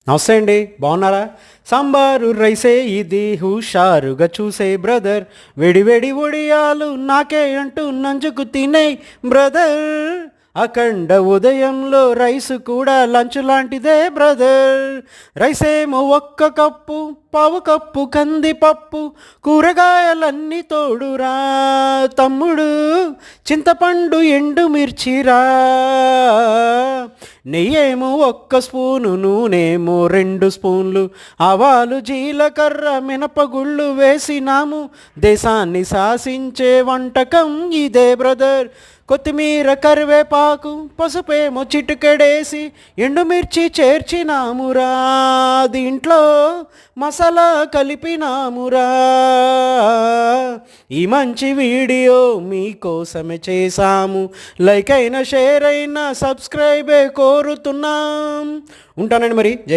నమస్తే అండి, బాగున్నారా? సాంబారు రైసే ఇది హుషారుగా చూసే బ్రదర్, వేడి వేడి ఒడియాలు నాకే అంటూ నంజుకు తినే బ్రదర్, అఖండ ఉదయంలో రైసు కూడా లంచ్ లాంటిదే బ్రదర్. రైసేమో ఒక్క కప్పు, పావు కప్పు కందిపప్పు, కూరగాయలన్నీ తోడురా తమ్ముడు, చింతపండు ఎండుమిర్చిరా, నెయ్యేమో ఒక్క స్పూను, నూనెమో 2 స్పూన్లు, ఆవాలు జీలకర్ర మినపగుళ్ళు వేసినాము, దేశాన్ని శాసించే వంటకం ఇదే బ్రదర్. కొత్తిమీర కరివేపాకు పసుపేమో చిటికెడేసి ఎండుమిర్చి చేర్చినామురా, దీంట్లో మసాలా కలిపినామురా. ఈ మంచి వీడియో మీకోసమే చేశాము, లైక్ అయినా షేర్ అయినా సబ్స్క్రైబే కోరుతున్నాం. ఉంటానండి మరి.